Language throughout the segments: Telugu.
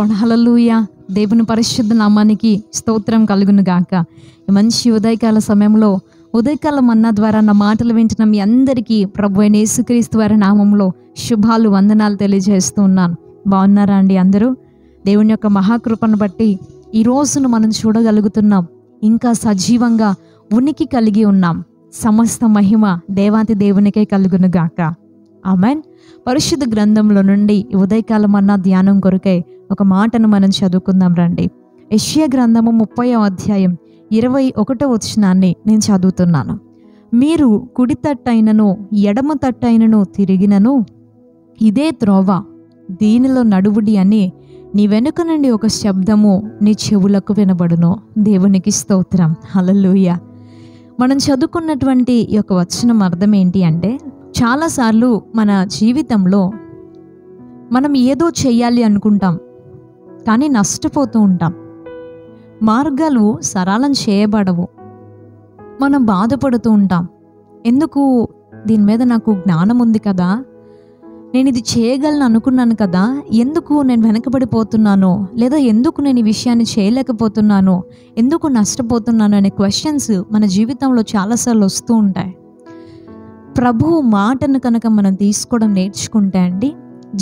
లార్డ్. హల్లెలూయా. దేవుని పరిశుద్ధ నామానికి స్తోత్రం కలుగును గాక. ఈ మంచి ఉదయకాల సమయంలో ఉదయకాల మన్నా ద్వారా నా మాటలు వింటున్న మీ అందరికీ ప్రభువైన యేసుక్రీస్తు వారి నామంలో శుభాలు వందనాలు తెలియజేస్తూ ఉన్నాను. బాగున్నారా అండి అందరూ? దేవుని యొక్క మహాకృపను బట్టి ఈ రోజును మనం చూడగలుగుతున్నాం. ఇంకా సజీవంగా ఉనికి కలిగి ఉన్నాం. సమస్త మహిమ దేవాతి దేవునికే కలుగును గాక. ఆమెన్. పరిశుద్ధ గ్రంథంలో నుండి ఉదయకాలం అన్న ధ్యానం కొరకై ఒక మాటను మనం చదువుకుందాం రండి. యెషయా గ్రంథము 30వ అధ్యాయం 21వ వచనాన్ని నేను చదువుతున్నాను. మీరు కుడి తట్టైనను ఎడమ తట్టైనను తిరిగినను ఇదే త్రోవ, దీనిలో నడువుడి అని నీ వెనుక నుండి ఒక శబ్దము నీ చెవులకు వినబడును. దేవునికి స్తోత్రం. హల్లెలూయా. మనం చదువుకున్నటువంటి ఈ యొక్క వచనం అర్థం ఏంటి అంటే, చాలాసార్లు మన జీవితంలో మనం ఏదో చేయాలి అనుకుంటాం, కానీ నష్టపోతూ ఉంటాం. మార్గాలు సరళం చేయబడవు. మనం బాధపడుతూ ఉంటాం. ఎందుకు? దీని మీద నాకు జ్ఞానం ఉంది కదా, నేను ఇది చేయగలను అనుకున్నాను కదా, ఎందుకు నేను వెనకబడిపోతున్నాను, లేదా ఎందుకు నేను ఈ విషయాన్ని చేయలేకపోతున్నాను, ఎందుకు నష్టపోతున్నాను అనే క్వశ్చన్స్ మన జీవితంలో చాలాసార్లు వస్తూ ఉంటాయి. ప్రభువు మాటను కనుక మనం తీసుకోవడం నేర్చుకుంటే అండి,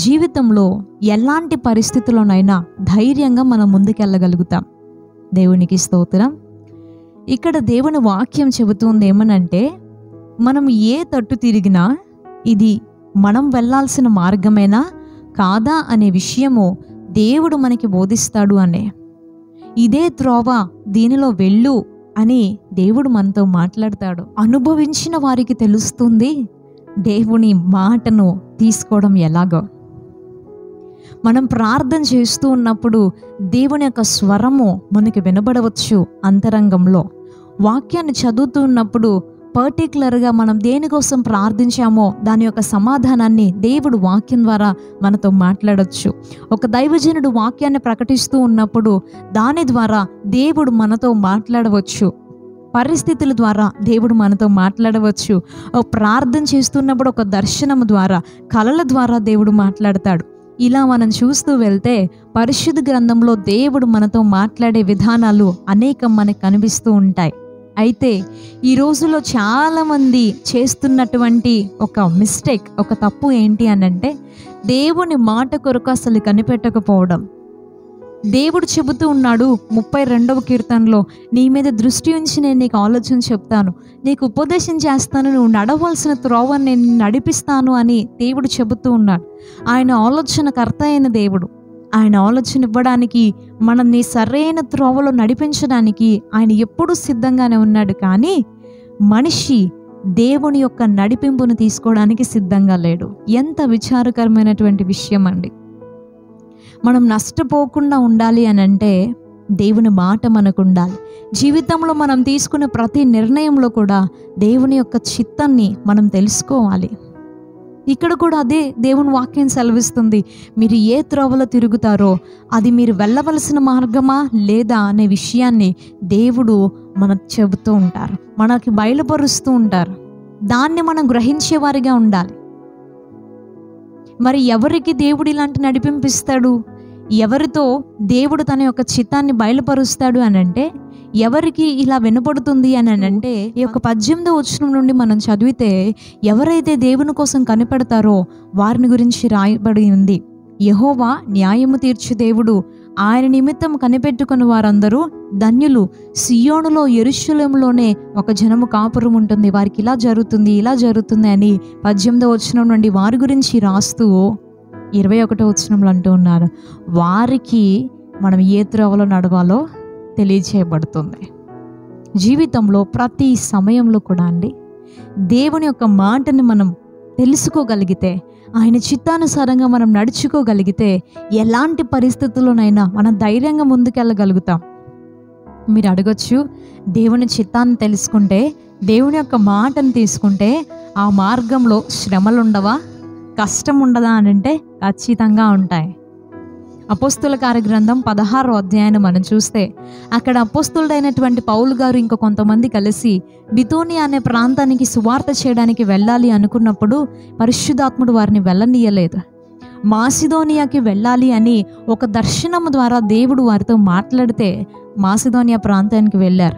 జీవితంలో ఎలాంటి పరిస్థితుల్లోనైనా ధైర్యంగా మనం ముందుకెళ్ళగలుగుతాం. దేవునికి స్తోత్రం. ఇక్కడ దేవుని వాక్యం చెబుతుంది ఏమనంటే, మనం ఏ తట్టు తిరిగినా ఇది మనం వెళ్ళాల్సిన మార్గమేనా కాదా అనే విషయము దేవుడు మనకి బోధిస్తాడు అనే. ఇదే త్రోవ, దీనిలో వెళ్ళు అని దేవుడు మనతో మాట్లాడతాడు. అనుభవించిన వారికి తెలుస్తుంది దేవుని మాటను తీసుకోవడం ఎలాగో. మనం ప్రార్థన చేస్తూ ఉన్నప్పుడు దేవుని యొక్క స్వరము మనకి వినబడవచ్చు. అంతరంగంలో వాక్యాన్ని చదువుతూ ఉన్నప్పుడు పర్టికులర్గా మనం దేనికోసం ప్రార్థించామో దాని యొక్క సమాధానాన్ని దేవుడు వాక్యం ద్వారా మనతో మాట్లాడవచ్చు. ఒక దైవజనుడు వాక్యాన్ని ప్రకటిస్తూ ఉన్నప్పుడు దాని ద్వారా దేవుడు మనతో మాట్లాడవచ్చు. పరిస్థితుల ద్వారా దేవుడు మనతో మాట్లాడవచ్చు. ప్రార్థన చేస్తున్నప్పుడు ఒక దర్శనం ద్వారా, కలల ద్వారా దేవుడు మాట్లాడతాడు. ఇలా మనం చూస్తూ వెళ్తే పరిశుద్ధ గ్రంథంలో దేవుడు మనతో మాట్లాడే విధానాలు అనేకం మనకు కనిపిస్తూ ఉంటాయి. అయితే ఈ రోజులో చాలామంది చేస్తున్నటువంటి ఒక మిస్టేక్, ఒక తప్పు ఏంటి అనంటే, దేవుని మాట కొరకు అసలు కనిపెట్టకపోవడం. దేవుడు చెబుతూ ఉన్నాడు 32వ కీర్తనలో, నీ మీద దృష్టి ఉంచి నేను నీకు ఆలోచన చెప్తాను, నీకు ఉపదేశం చేస్తాను, నువ్వు నడవలసిన త్రోవని నేను నడిపిస్తాను అని దేవుడు చెబుతూ ఉన్నాడు. ఆయన ఆలోచనకర్త అయిన దేవుడు. ఆయన ఆలోచన ఇవ్వడానికి, మనల్ని సరైన త్రోవలో నడిపించడానికి ఆయన ఎప్పుడూ సిద్ధంగానే ఉన్నాడు. కానీ మనిషి దేవుని యొక్క నడిపింపును తీసుకోవడానికి సిద్ధంగా లేడు. ఎంత విచారకరమైనటువంటి విషయం అండి. మనం నష్టపోకుండా ఉండాలి అని అంటే దేవుని మాట మనకు ఉండాలి. జీవితంలో మనం తీసుకునే ప్రతి నిర్ణయంలో కూడా దేవుని యొక్క చిత్తాన్ని మనం తెలుసుకోవాలి. ఇక్కడ కూడా అదే దేవుని వాక్యం సెలవిస్తుంది. మీరు ఏ త్రోవలో తిరుగుతారో అది మీరు వెళ్ళవలసిన మార్గమా లేదా అనే విషయాన్ని దేవుడు మనకు చెబుతూ ఉంటారు, మనకి బయలుపరుస్తూ ఉంటారు. దాన్ని మనం గ్రహించేవారిగా ఉండాలి. మరి ఎవరికి దేవుడు ఇలాంటి నడిపింపిస్తాడు? ఎవరితో దేవుడు తన యొక్క చిత్తాన్ని బయలుపరుస్తాడు అని అంటే, ఎవరికి ఇలా వినపడుతుంది అని అంటే, ఈ యొక్క 18వ వచనం నుండి మనం చదివితే, ఎవరైతే దేవుని కోసం కనిపెడతారో వారిని గురించి రాయబడి ఉంది. యెహోవా న్యాయము తీర్చు దేవుడు, ఆయన నిమిత్తం కనిపెట్టుకుని వారందరూ ధన్యులు. సియోనులో యెరూషలేములోనే ఒక జనము కాపురం ఉంటుంది, వారికి ఇలా జరుగుతుంది ఇలా జరుగుతుంది అని 18వ వచనం నుండి వారి గురించి రాస్తూ 21వ వచనంలో అంటూ ఉన్నారు, వారికి మనం ఏ త్రోవలో నడవాలో తెలియచేయబడుతుంది. జీవితంలో ప్రతి సమయంలో కూడా అండి, దేవుని యొక్క మాటని మనం తెలుసుకోగలిగితే, ఆయన చిత్తానుసారంగా మనం నడుచుకోగలిగితే, ఎలాంటి పరిస్థితుల్లోనైనా మనం ధైర్యంగా ముందుకెళ్ళగలుగుతాం. మీరు అడగచ్చు, దేవుని చిత్తాన్ని తెలుసుకుంటే, దేవుని యొక్క మాటను తీసుకుంటే ఆ మార్గంలో శ్రమలు ఉండవా, కష్టం ఉండదా అని అంటే ఖచ్చితంగా ఉంటాయి. అపోస్తుల కార్యగ్రంథం 16వ అధ్యాయాన్ని మనం చూస్తే, అక్కడ అపోస్తులుడైనటువంటి పౌలు గారు ఇంకా కొంతమంది కలిసి బితూనియా అనే ప్రాంతానికి సువార్త చేయడానికి వెళ్ళాలి అనుకున్నప్పుడు పరిశుద్ధాత్ముడు వారిని వెళ్ళనీయలేదు. మాసిదోనియాకి వెళ్ళాలి అని ఒక దర్శనం ద్వారా దేవుడు వారితో మాట్లాడితే మాసిదోనియా ప్రాంతానికి వెళ్ళారు.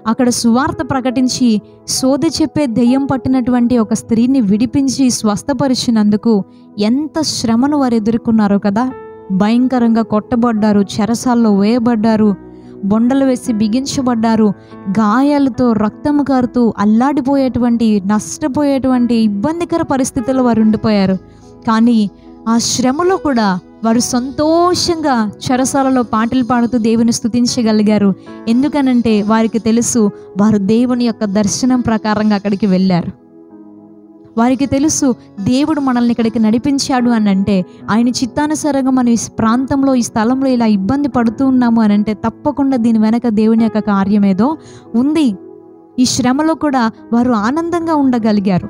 అక్కడ సువార్త ప్రకటించి సోదె చెప్పే దెయ్యం పట్టినటువంటి ఒక స్త్రీని విడిపించి స్వస్థపరిచినందుకు ఎంత శ్రమను వారు ఎదుర్కొన్నారో కదా. భయంకరంగా కొట్టబడ్డారు, చెరసాల్లో వేయబడ్డారు, బొండలు వేసి బిగించబడ్డారు, గాయాలతో రక్తము కారుతూ అల్లాడిపోయేటువంటి నష్టపోయేటువంటి ఇబ్బందికర పరిస్థితుల్లో వారు ఉండిపోయారు. కానీ ఆ శ్రమలో కూడా వారు సంతోషంగా చెరసాలలో పాటలు పాడుతూ దేవుని స్తుతించగలిగారు. ఎందుకనంటే వారికి తెలుసు వారు దేవుని యొక్క దర్శనం ప్రకారంగా అక్కడికి వెళ్ళారు. వారికి తెలుసు దేవుడు మనల్ని ఇక్కడికి నడిపించాడు అని అంటే, ఆయన చిత్తానుసారంగా మనం ఈ ప్రాంతంలో ఈ స్థలంలో ఇలా ఇబ్బంది పడుతూ ఉన్నాము అని అంటే తప్పకుండా దీని వెనక దేవుని యొక్క కార్యం ఏదో ఉంది. ఈ శ్రమలో కూడా వారు ఆనందంగా ఉండగలిగారు.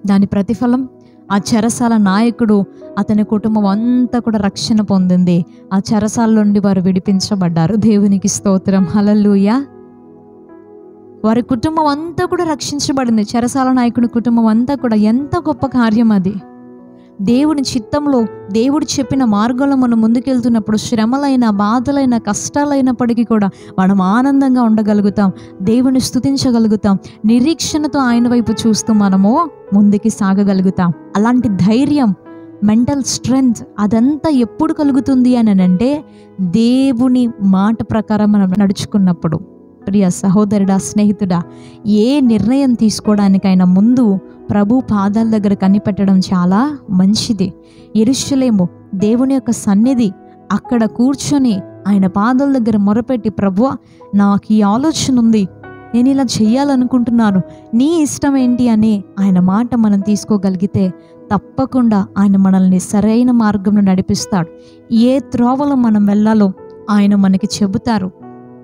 దాని ప్రతిఫలం ఆ చెరసాల నాయకుడు, అతని కుటుంబం అంతా కూడా రక్షణ పొందింది. ఆ చెరసాల నుండి వారు విడిపించబడ్డారు. దేవునికి స్తోత్రం, హల్లెలూయా. వారి కుటుంబం అంతా కూడా రక్షించబడింది. చెరసాల నాయకుడి కుటుంబం అంతా కూడా. ఎంత గొప్ప కార్యం అది. దేవుని చిత్తంలో దేవుడు చెప్పిన మార్గంలో మనం ముందుకెళ్తున్నప్పుడు శ్రమలైన, బాధలైన, కష్టాలైనప్పటికీ కూడా మనం ఆనందంగా ఉండగలుగుతాం, దేవుని స్తుతించగలుగుతాం, నిరీక్షణతో ఆయన వైపు చూస్తూ మనము ముందుకి సాగగలుగుతాం. అలాంటి ధైర్యం, మెంటల్ స్ట్రెంగ్త్ అదంతా ఎప్పుడు కలుగుతుంది అని అంటే దేవుని మాట ప్రకారం మనం నడుచుకున్నప్పుడు. ప్రియ సహోదరుడా, స్నేహితుడా, ఏ నిర్ణయం తీసుకోవడానికైనా ముందు ప్రభు పాదాల దగ్గర కనిపెట్టడం చాలా మంచిది. యెరూషలేము దేవుని యొక్క సన్నిధి, అక్కడ కూర్చొని ఆయన పాదాల దగ్గర మొరపెట్టి, ప్రభువా నాకు ఈ ఆలోచన ఉంది, నేను ఇలా చేయాలనుకుంటున్నాను, నీ ఇష్టం ఏంటి అని ఆయన మాట మనం తీసుకోగలిగితే తప్పకుండా ఆయన మనల్ని సరైన మార్గంలో నడిపిస్తాడు. ఏ త్రోవలో మనం వెళ్ళాలో ఆయన మనకి చెబుతారు,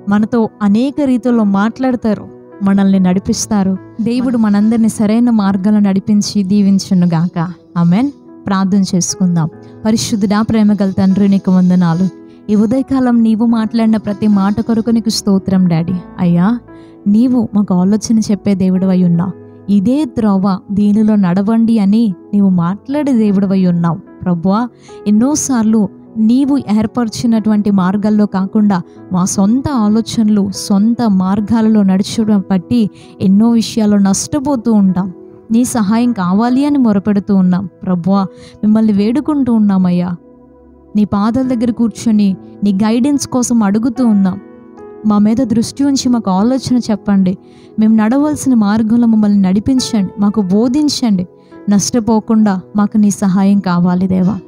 మనతో అనేక రీతుల్లో మాట్లాడతారు, మనల్ని నడిపిస్తారు. దేవుడు మనందరినీ సరైన మార్గంలో నడిపించి దీవించునుగాక. ఆమెన్. ప్రార్థన చేసుకుందాం. పరిశుద్ధుడా, ప్రేమ గల తండ్రి, నీకు వందనాలు. ఈ ఉదయకాలం నీవు మాట్లాడిన ప్రతి మాట కొరకు నీకు స్తోత్రం డాడీ. అయ్యా, నీవు మాకు ఆలోచన చెప్పే దేవుడు అయి ఉన్నావు. ఇదే త్రోవ, దీనిలో నడవండి అని నీవు మాట్లాడే దేవుడు అయి ఉన్నావు. ప్రభువా, ఎన్నోసార్లు నీవు ఏర్పరిచినటువంటి మార్గాల్లో కాకుండా మా సొంత ఆలోచనలు, సొంత మార్గాలలో నడుచడం బట్టి ఎన్నో విషయాల్లో నష్టపోతూ ఉంటాం. నీ సహాయం కావాలి అని మొరపెడుతూ ఉన్నాం. ప్రభువా, మిమ్మల్ని వేడుకుంటూ ఉన్నామయ్యా. నీ పాదాల దగ్గర కూర్చొని నీ గైడెన్స్ కోసం అడుగుతూ ఉన్నాం. మా మీద దృష్టి ఉంచి మాకు ఆలోచన చెప్పండి. మేము నడవలసిన మార్గంలో మమ్మల్ని నడిపించండి, మాకు బోధించండి. నష్టపోకుండా మాకు నీ సహాయం కావాలి దేవా.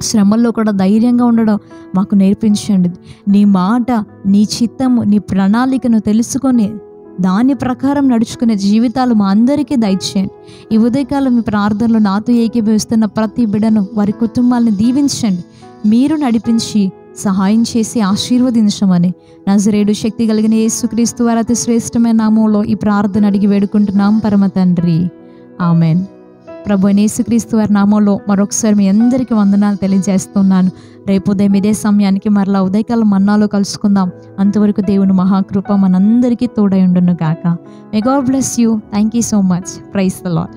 శ్రమల్లో కూడా ధైర్యంగా ఉండడం మాకు నేర్పించండి. నీ మాట, నీ చిత్తము, నీ ప్రణాళికను తెలుసుకొని దాని ప్రకారం నడుచుకునే జీవితాలు మా అందరికీ దయచేయండి. ఈ ఉదయకాలం మీ ప్రార్థనలో నాతో ఏకీభవిస్తున్న ప్రతి బిడ్డను, వారి కుటుంబాలను దీవించండి. మీరు నడిపించి సహాయం చేసి ఆశీర్వదించమని నజరేయుడు శక్తి కలిగిన యేసుక్రీస్తు వారి అతి శ్రేష్టమైన నామంలో ఈ ప్రార్థన అడిగి వేడుకుంటున్నాం పరమ తండ్రి. ఆమెన్. ప్రభు యేసుక్రీస్తు వారి నామంలో మరొకసారి మీ అందరికీ వందనాలు తెలియజేస్తున్నాను. రేపు ఉదయం ఇదే సమయానికి మరలా ఉదయకాలం మన్నాలో కలుసుకుందాం. అంతవరకు దేవుని మహాకృప మనందరికీ తోడై ఉండును గాక. May God bless you. Thank you so much. Praise the lord.